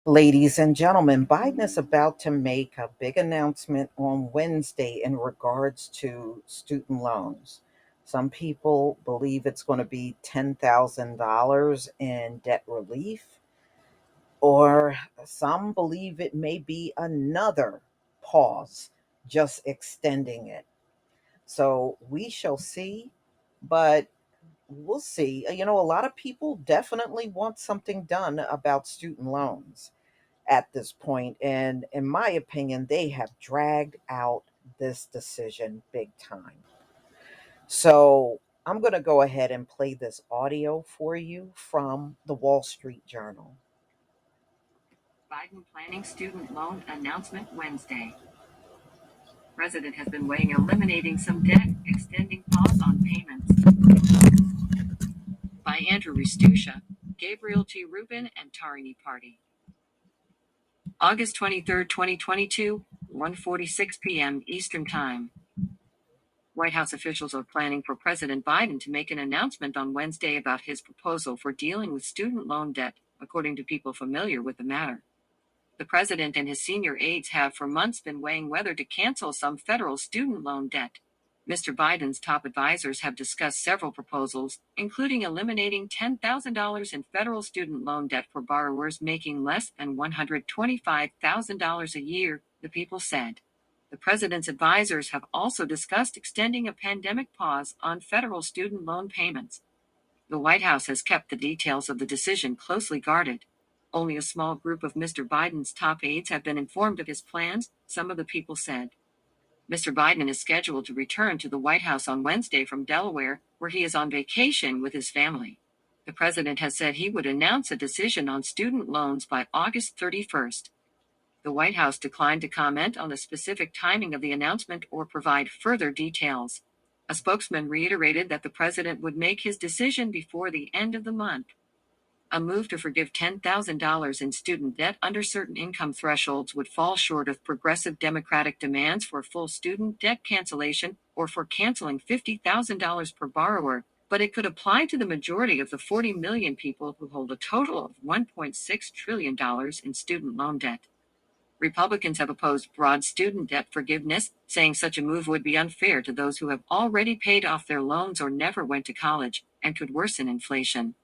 Ladies and gentlemen, Biden is about to make a big announcement on Wednesday in regards to student loans. Some people believe it's going to be $10,000 in debt relief, or some believe it may be another pause, just extending it. So we shall see, but we'll see. A lot of people definitely want something done about student loans at this point. And in my opinion, they have dragged out this decision big time. So I'm going to go ahead and play this audio for you from the Wall Street Journal. Biden planning student loan announcement Wednesday. President has been weighing eliminating some debt, extending pause on payments. By Andrew Ristusha, Gabriel T. Rubin, and Tarini Party. August 23, 2022, 1:46 p.m. Eastern Time. White House officials are planning for President Biden to make an announcement on Wednesday about his proposal for dealing with student loan debt, according to people familiar with the matter. The president and his senior aides have for months been weighing whether to cancel some federal student loan debt. Mr. Biden's top advisors have discussed several proposals, including eliminating $10,000 in federal student loan debt for borrowers making less than $125,000 a year, the people said. The president's advisors have also discussed extending a pandemic pause on federal student loan payments. The White House has kept the details of the decision closely guarded. Only a small group of Mr. Biden's top aides have been informed of his plans, some of the people said. Mr. Biden is scheduled to return to the White House on Wednesday from Delaware, where he is on vacation with his family. The president has said he would announce a decision on student loans by August 31st. The White House declined to comment on the specific timing of the announcement or provide further details. A spokesman reiterated that the president would make his decision before the end of the month. A move to forgive $10,000 in student debt under certain income thresholds would fall short of progressive Democratic demands for full student debt cancellation or for canceling $50,000 per borrower, but it could apply to the majority of the 40 million people who hold a total of $1.6 trillion in student loan debt. Republicans have opposed broad student debt forgiveness, saying such a move would be unfair to those who have already paid off their loans or never went to college, and could worsen inflation.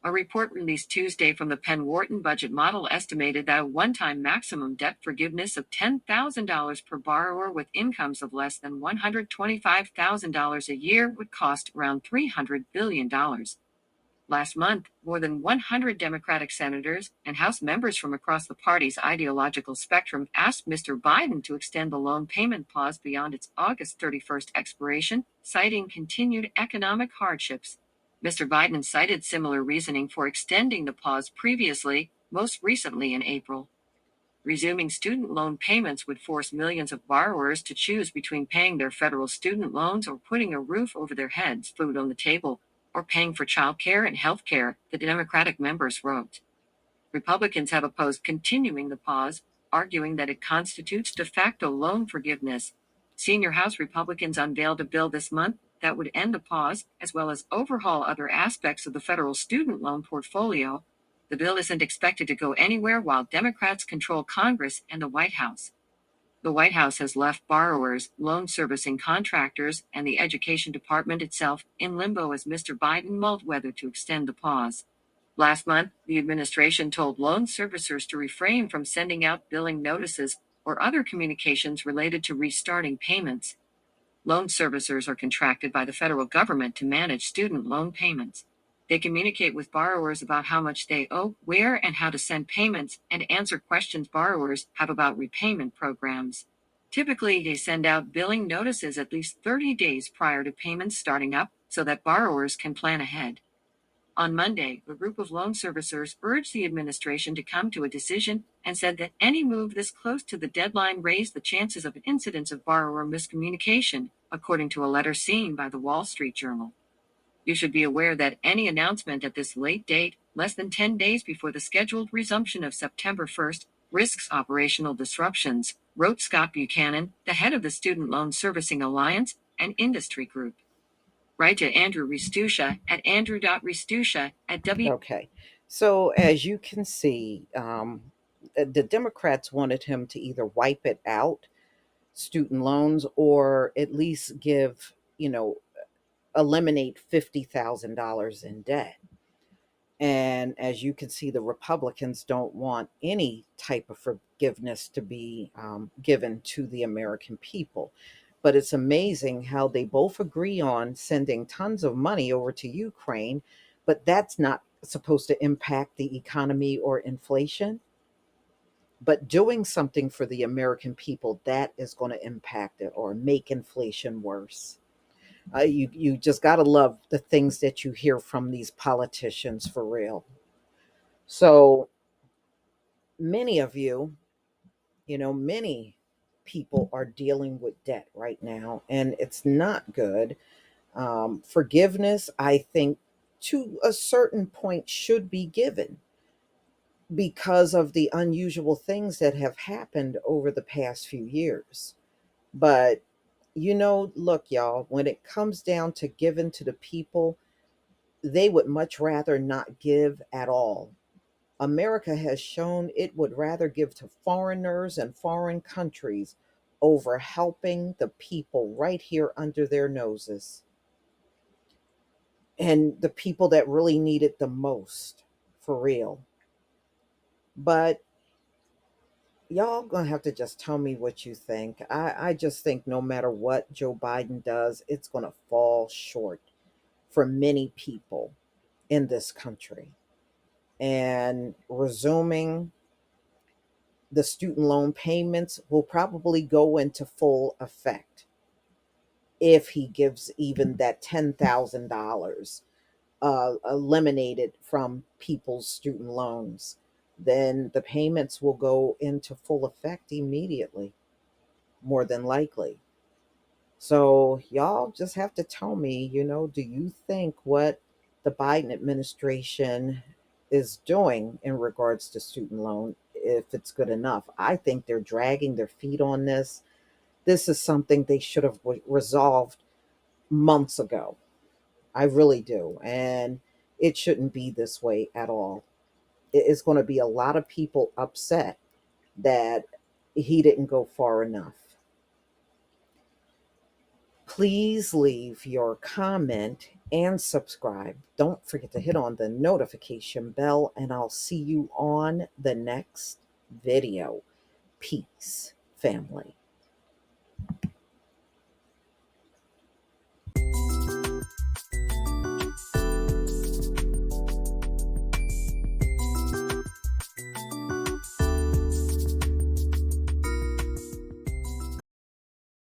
A report released Tuesday from the Penn Wharton budget model estimated that a one-time maximum debt forgiveness of $10,000 per borrower with incomes of less than $125,000 a year would cost around $300 billion. Last month, more than 100 Democratic senators and House members from across the party's ideological spectrum asked Mr. Biden to extend the loan payment pause beyond its August 31st expiration, citing continued economic hardships. Mr. Biden cited similar reasoning for extending the pause previously, most recently in April. Resuming student loan payments would force millions of borrowers to choose between paying their federal student loans or putting a roof over their heads, food on the table, or paying for child care and health care, the Democratic members wrote. Republicans have opposed continuing the pause, arguing that it constitutes de facto loan forgiveness. Senior House Republicans unveiled a bill this month that would end the pause, as well as overhaul other aspects of the federal student loan portfolio. The bill isn't expected to go anywhere while Democrats control Congress and the White House. The White House has left borrowers, loan servicing contractors, and the Education Department itself in limbo as Mr. Biden mulled whether to extend the pause. Last month, the administration told loan servicers to refrain from sending out billing notices or other communications related to restarting payments. Loan servicers are contracted by the federal government to manage student loan payments. They communicate with borrowers about how much they owe, where and how to send payments, and answer questions borrowers have about repayment programs. Typically, they send out billing notices at least 30 days prior to payments starting up so that borrowers can plan ahead. On Monday, a group of loan servicers urged the administration to come to a decision and said that any move this close to the deadline raised the chances of incidents of borrower miscommunication, according to a letter seen by the Wall Street Journal. You should be aware that any announcement at this late date, less than 10 days before the scheduled resumption of September 1st, risks operational disruptions, wrote Scott Buchanan, the head of the Student Loan Servicing Alliance, an industry group. Write to Andrew Ristusha at andrew.ristusha at w. Okay. So, as you can see, the Democrats wanted him to either wipe it out, student loans, or at least give, eliminate $50,000 in debt. And as you can see, the Republicans don't want any type of forgiveness to be given to the American people. But it's amazing how they both agree on sending tons of money over to Ukraine, but that's not supposed to impact the economy or inflation. But doing something for the American people, that is going to impact it or make inflation worse. You just got to love the things that you hear from these politicians for real. So many of you, many people are dealing with debt right now, and it's not good. Forgiveness, I think, to a certain point, should be given because of the unusual things that have happened over the past few years. But, look, y'all, when it comes down to giving to the people, they would much rather not give at all. America has shown it would rather give to foreigners and foreign countries over helping the people right here under their noses and the people that really need it the most, for real. But y'all gonna have to just tell me what you think. I just think no matter what Joe Biden does, it's gonna fall short for many people in this country. And resuming the student loan payments will probably go into full effect if he gives even that $10,000 eliminated from people's student loans. Then the payments will go into full effect immediately, more than likely. So, y'all just have to tell me, do you think what the Biden administration is doing in regards to student loan, if it's good enough? I think they're dragging their feet on this. This is something they should have resolved months ago. I really do. And it shouldn't be this way at all. It's going to be a lot of people upset that he didn't go far enough. Please leave your comment and subscribe. Don't forget to hit on the notification bell, and I'll see you on the next video. Peace, family.